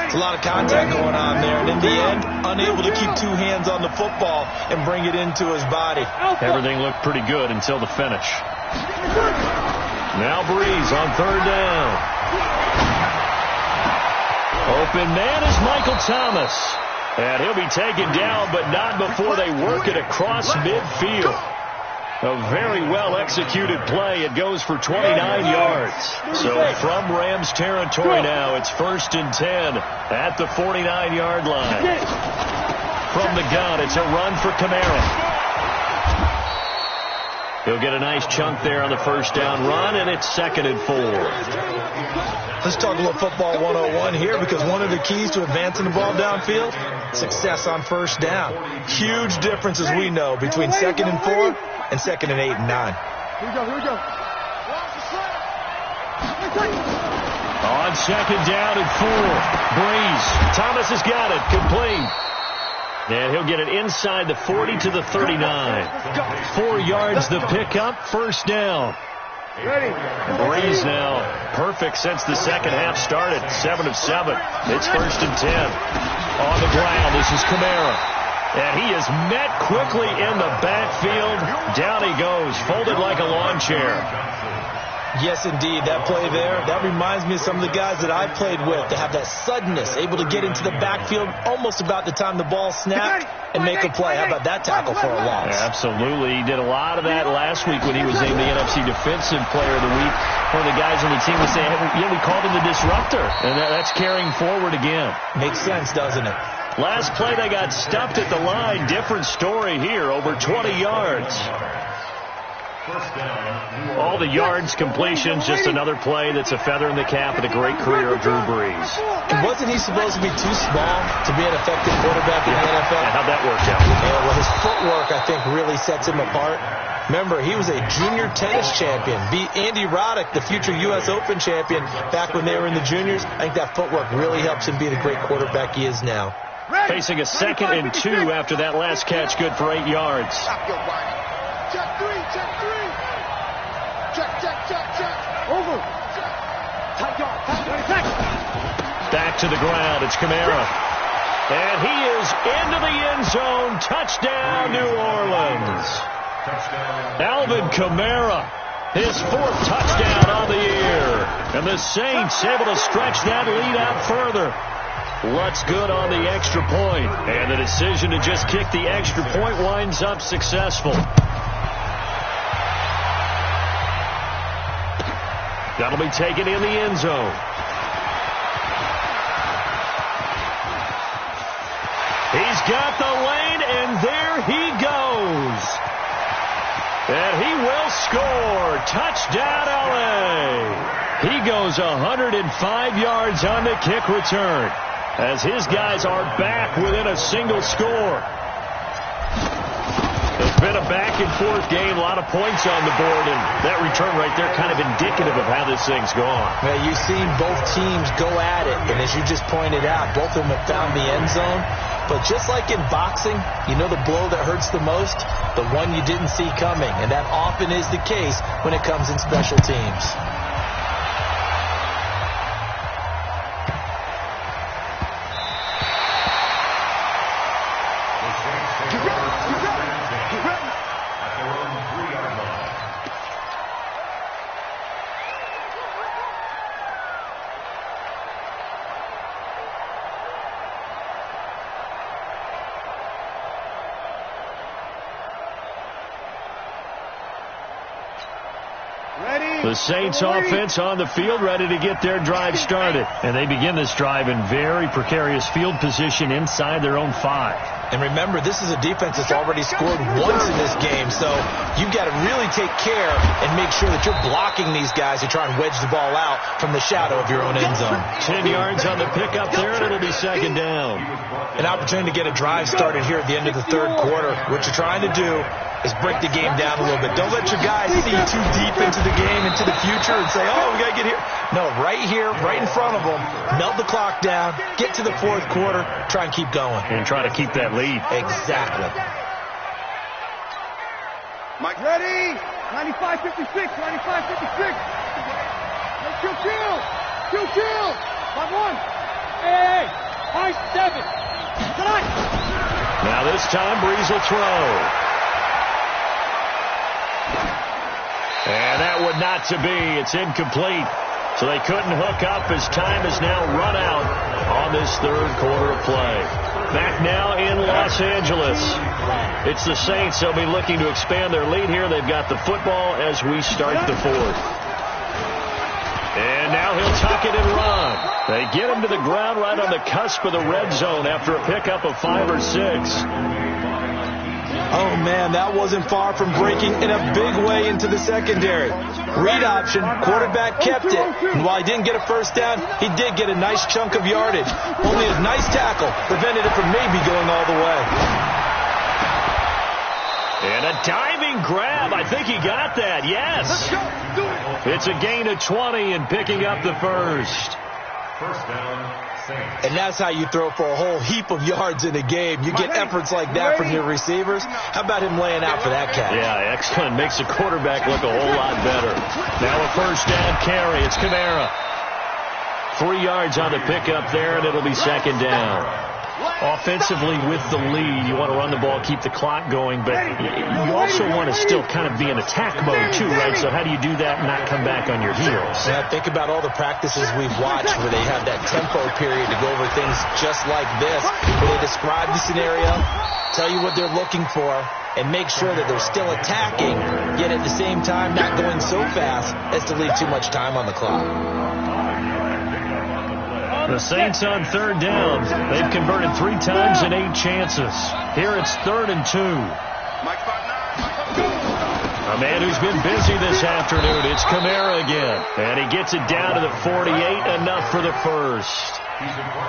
It's a lot of contact going on there. And in the end, unable to keep two hands on the football and bring it into his body. Everything looked pretty good until the finish. Now Breeze on third down. Open man is Michael Thomas. And he'll be taken down, but not before they work it across midfield. A very well-executed play. It goes for 29 yards. So from Rams territory now, it's 1st and 10 at the 49-yard line. From the gun, it's a run for Kamara. He'll get a nice chunk there on the first down run, and it's 2nd and 4. Let's talk a little football 101 here, because one of the keys to advancing the ball downfield, success on first down. Huge difference, as we know, between 2nd and 4 and 2nd and 8 and 9. Here we go. On 2nd down and 4, Breeze. Thomas has got it, complete. And he'll get it inside the 40 to the 39. 4 yards the pickup, first down. Breeze now perfect since the second half started. 7 of 7. It's 1st and 10. On the ground, this is Kamara. And he is met quickly in the backfield. Down he goes, folded like a lawn chair. Yes, indeed. That play there, that reminds me of some of the guys that I played with, to have that suddenness, able to get into the backfield almost about the time the ball snapped and make a play. How about that tackle for a loss? Yeah, absolutely. He did a lot of that last week when he was named the NFC Defensive Player of the Week. One of the guys on the team was saying, yeah, we called him the disruptor. And that's carrying forward again. Makes sense, doesn't it? Last play, they got stuffed at the line. Different story here, over 20 yards. All the yards, completions, just another play that's a feather in the cap of the great career of Drew Brees. And wasn't he supposed to be too small to be an effective quarterback in the NFL? Yeah, how'd that work out? Yeah, well, his footwork, I think, really sets him apart. Remember, he was a junior tennis champion, beat Andy Roddick, the future U.S. Open champion, back when they were in the juniors. I think that footwork really helps him be the great quarterback he is now. Facing a 2nd and 2 after that last catch, good for 8 yards. Check three. Check. Over. Tight yard. Back to the ground. It's Kamara. And he is into the end zone. Touchdown, New Orleans. Alvin Kamara, his 4th touchdown on the year. And the Saints able to stretch that lead out further. Lutz good on the extra point. And the decision to just kick the extra point winds up successful. That'll be taken in the end zone. He's got the lane, and there he goes. And he will score. Touchdown, L.A. He goes 105 yards on the kick return as his guys are back within a single score. It's been a back-and-forth game, a lot of points on the board, and that return right there kind of indicative of how this thing's gone. Well, you've seen both teams go at it, and as you just pointed out, both of them have found the end zone. But just like in boxing, you know the blow that hurts the most? The one you didn't see coming, and that often is the case when it comes in special teams. The Saints offense on the field, ready to get their drive started. And they begin this drive in very precarious field position inside their own 5. And remember, this is a defense that's already scored once in this game, so you've got to really take care and make sure that you're blocking these guys who try and wedge the ball out from the shadow of your own end zone. 10 yards on the pickup there, and it'll be 2nd down. An opportunity to get a drive started here at the end of the 3rd quarter. What you're trying to do is break the game down a little bit. Don't let your guys see too deep into the game, into the future, and say, oh, we got to get here. No, right here, right in front of them, melt the clock down, get to the 4th quarter, try and keep going. And try to keep that lead. Exactly. Mike, ready? 95-56. Chill. 5-1. Hey. High 7. Tonight. Now this time, Brees will throw. And that would not to be. It's incomplete. So they couldn't hook up as time has now run out on this 3rd quarter of play. Back now in Los Angeles. It's the Saints. They'll be looking to expand their lead here. They've got the football as we start the 4th. And now he'll tuck it and run. They get him to the ground right on the cusp of the red zone after a pickup of 5 or 6. Oh, man, that wasn't far from breaking in a big way into the secondary. Read option, quarterback kept it. And while he didn't get a first down, he did get a nice chunk of yardage. Only a nice tackle prevented it from maybe going all the way. And a diving grab. I think he got that. Yes. It's a gain of 20 and picking up the 1st. First down. And that's how you throw for a whole heap of yards in a game. You get efforts like that from your receivers. How about him laying out for that catch? Yeah, excellent. Makes the quarterback look a whole lot better. Now a 1st down carry. It's Kamara. 3 yards on the pickup there, and it'll be 2nd down. Offensively with the lead, you want to run the ball, keep the clock going, but you also want to still kind of be in attack mode too, right? So how do you do that and not come back on your heels? Yeah, think about all the practices we've watched where they have that tempo period to go over things just like this, where they describe the scenario, tell you what they're looking for, and make sure that they're still attacking, yet at the same time not going so fast as to leave too much time on the clock. The Saints on 3rd down. They've converted 3 times in 8 chances. Here it's 3rd and 2. A man who's been busy this afternoon. It's Kamara again. And he gets it down to the 48, enough for the first.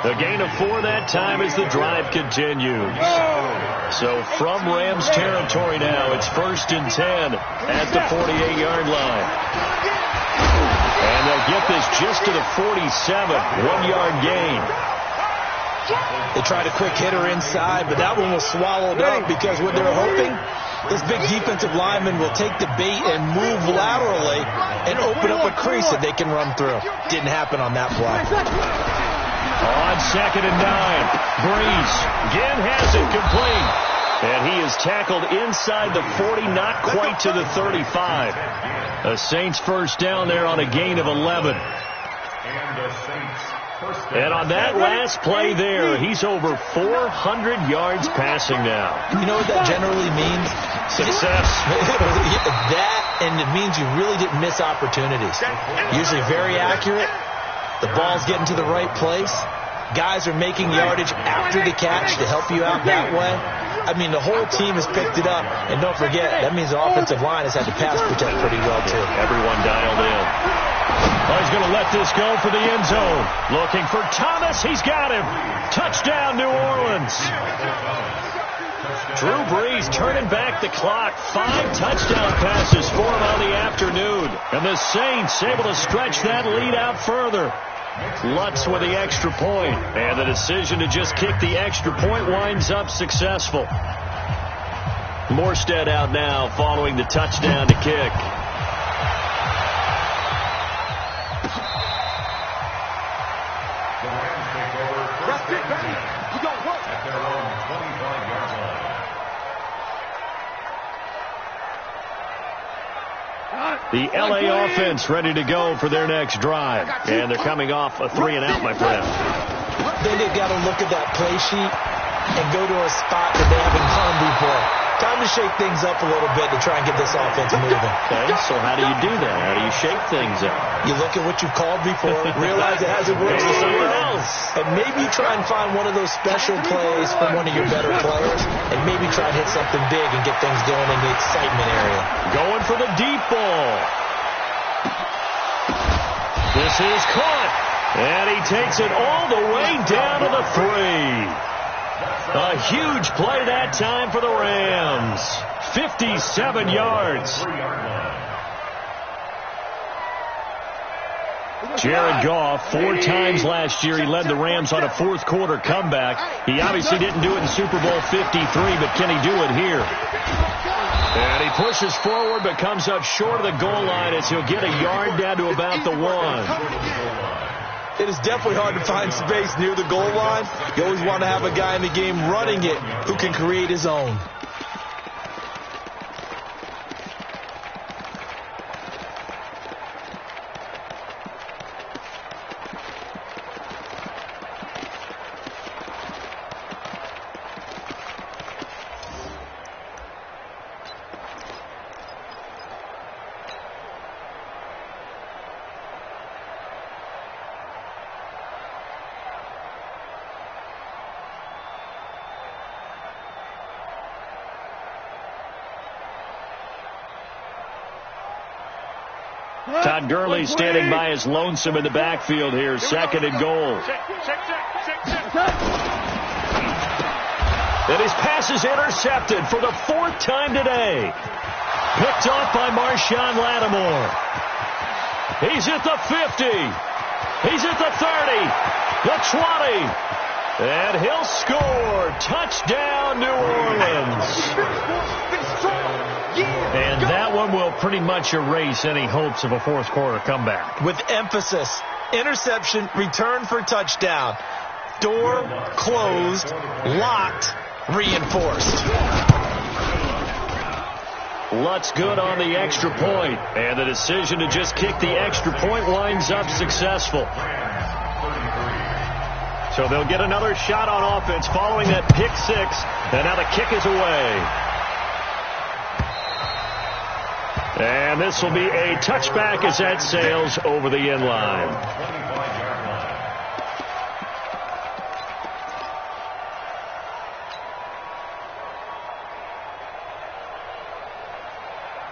A gain of 4 that time as the drive continues. So from Rams territory now, it's 1st and 10 at the 48-yard line. And they'll get this just to the 47, 1-yard gain. They tried a quick hitter inside, but that one was swallowed up because what they're hoping, this big defensive lineman will take the bait and move laterally and open up a crease that they can run through. Didn't happen on that play. On 2nd and 9, Breeze again has it complete. And he is tackled inside the 40, not quite to the 35. The Saints first down there on a gain of 11. And on that last play there, he's over 400 yards passing now. You know what that generally means? Success. That, and it means you really didn't miss opportunities. Usually very accurate. The ball's getting to the right place. Guys are making yardage after the catch to help you out that way. I mean, the whole team has picked it up. And don't forget, that means the offensive line has had to pass protect pretty well, too. Everyone dialed in. Oh, he's going to let this go for the end zone. Looking for Thomas. He's got him. Touchdown, New Orleans. Drew Brees turning back the clock. 5 touchdown passes for him on the afternoon. And the Saints able to stretch that lead out further. Lutz with the extra point. And the decision to just kick the extra point winds up successful. Morstead out now following the touchdown to kick. The L.A. offense ready to go for their next drive. And they're coming off a 3-and-out, my friend. Then they've got to look at that play sheet and go to a spot that they haven't gone before. Time to shake things up a little bit to try and get this offense moving. Okay, so how do you do that? How do you shake things up? You look at what you've called before, realize it hasn't worked for someone else, and maybe try and find one of those special plays from one of your better players, and maybe try and hit something big and get things going in the excitement area. Going for the deep ball. This is caught, and he takes it all the way down to the 3. A huge play that time for the Rams. 57 yards. Jared Goff, 4 times last year he led the Rams on a fourth quarter comeback. He obviously didn't do it in Super Bowl 53, but can he do it here? And he pushes forward but comes up short of the goal line as he'll get a yard down to about the 1. It is definitely hard to find space near the goal line. You always want to have a guy in the game running it who can create his own. Todd Gurley standing by his lonesome in the backfield here. 2nd and goal. And his pass is intercepted for the 4th time today. Picked off by Marshawn Lattimore. He's at the 50. He's at the 30. The 20. And he'll score. Touchdown, New Orleans. And that one will pretty much erase any hopes of a fourth quarter comeback. With emphasis, interception, return for touchdown. Door closed, locked, reinforced. Lutz good on the extra point. And the decision to just kick the extra point winds up successful. So they'll get another shot on offense following that pick 6. And now the kick is away. And this will be a touchback as that sails over the end line.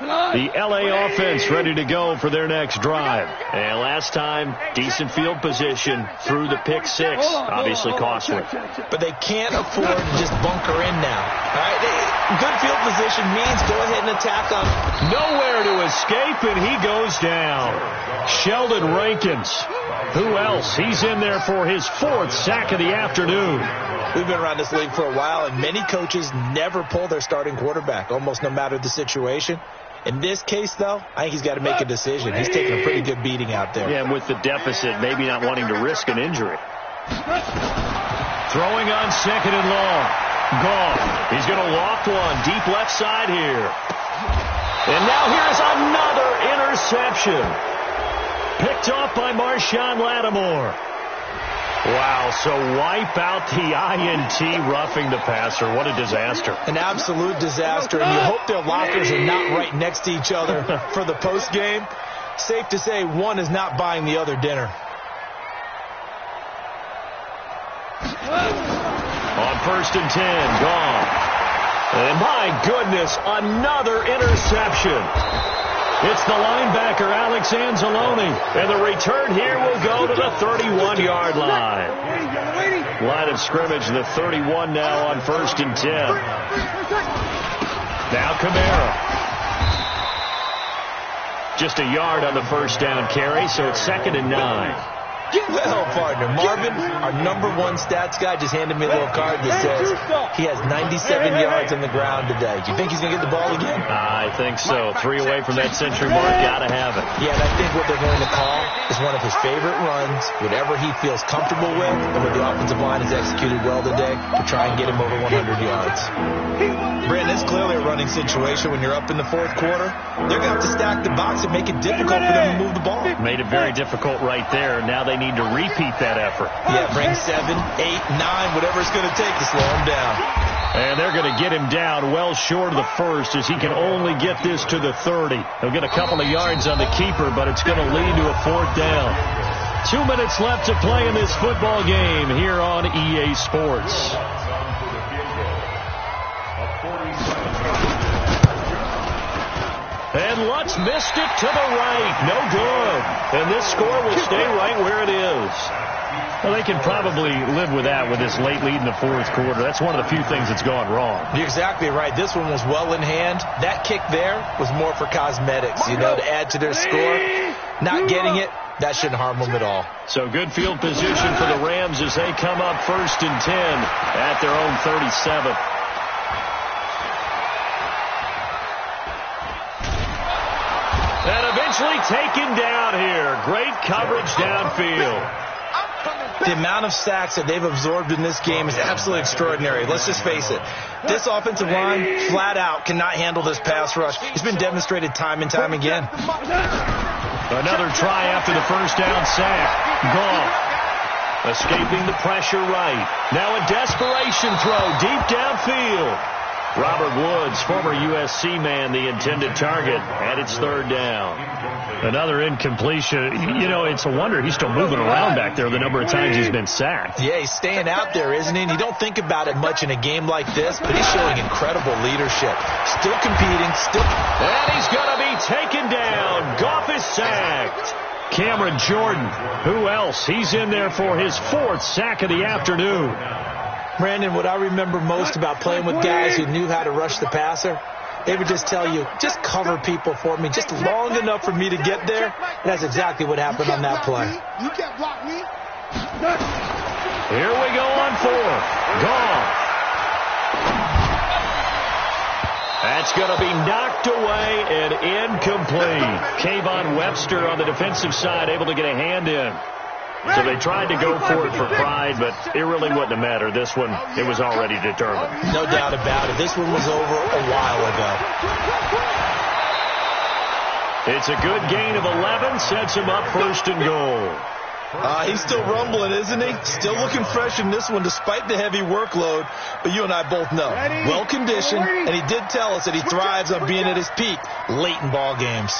The LA offense ready to go for their next drive. And last time, decent field position through the pick six. Obviously costly. But they can't afford to just bunker in now. All right, good field position means go ahead and attack them. Nowhere to escape, and he goes down. Sheldon Rankins. Who else? He's in there for his 4th sack of the afternoon. We've been around this league for a while, and many coaches never pull their starting quarterback, almost no matter the situation. In this case, though, I think he's got to make a decision. He's taking a pretty good beating out there. Yeah, and with the deficit, maybe not wanting to risk an injury. Throwing on 2nd and long. Gone. He's going to loft one deep left side here. And now here's another interception. Picked off by Marshawn Lattimore. Wow, so wipe out the INT roughing the passer. What a disaster. An absolute disaster, and you hope their lockers are not right next to each other for the postgame. Safe to say one is not buying the other dinner. On 1st and 10, gone. And my goodness, another interception. It's the linebacker, Alex Anzalone. And the return here will go to the 31-yard line. Line of scrimmage, the 31 now on 1st and 10. Now Kamara. Just a yard on the first down carry, so it's 2nd and 9. Well, partner, Marvin, our #1 stats guy, just handed me a little card that says he has 97 yards on the ground today. Do you think he's going to get the ball again? I think so. 3 away from that century mark. Got to have it. Yeah, and I think what they're going to call is one of his favorite runs, whatever he feels comfortable with, and what the offensive line has executed well today to try and get him over 100 yards. Brandon, it's clearly a running situation when you're up in the 4th quarter. They're going to have to stack the box and make it difficult for them to move the ball. Made it very difficult right there. Now they need to repeat that effort. Yeah, bring 7, 8, 9, whatever it's going to take to slow him down. And they're going to get him down well short of the first as he can only get this to the 30. He'll get a couple of yards on the keeper, but it's going to lead to a 4th down. 2 minutes left to play in this football game here on EA Sports. And Lutz missed it to the right. No good. And this score will stay right where it is. Well, they can probably live with that with this late lead in the 4th quarter. That's one of the few things that's gone wrong. You're exactly right. This one was well in hand. That kick there was more for cosmetics, to add to their score. Not getting it, that shouldn't harm them at all. So good field position for the Rams as they come up 1st and 10 at their own 37. And eventually taken down here. Great coverage downfield. The amount of sacks that they've absorbed in this game is absolutely extraordinary. Let's just face it. This offensive line, flat out, cannot handle this pass rush. It's been demonstrated time and time again. Another try after the first down sack. Gone. Escaping the pressure right. Now a desperation throw deep downfield. Robert Woods, former USC man, the intended target, and it's 3rd down. Another incompletion. It's a wonder he's still moving around back there the number of times he's been sacked. Yeah, he's staying out there, isn't he? And you don't think about it much in a game like this, but he's showing incredible leadership. Still competing, And he's going to be taken down. Goff is sacked. Cameron Jordan, who else? He's in there for his 4th sack of the afternoon. Brandon, what I remember most about playing with guys who knew how to rush the passer, they would just tell you, just cover people for me, just long enough for me to get there. And that's exactly what happened on that play. You can't block me. Here we go on 4th. Gone. That's going to be knocked away and incomplete. Kayvon Webster on the defensive side able to get a hand in. So they tried to go for it for pride, but it really wouldn't have mattered. This one, it was already determined. No doubt about it. This one was over a while ago. It's a good gain of 11, sets him up 1st and goal. He's still rumbling, isn't he? Still looking fresh in this one despite the heavy workload. But you and I both know, well-conditioned, and he did tell us that he thrives on being at his peak late in ball games.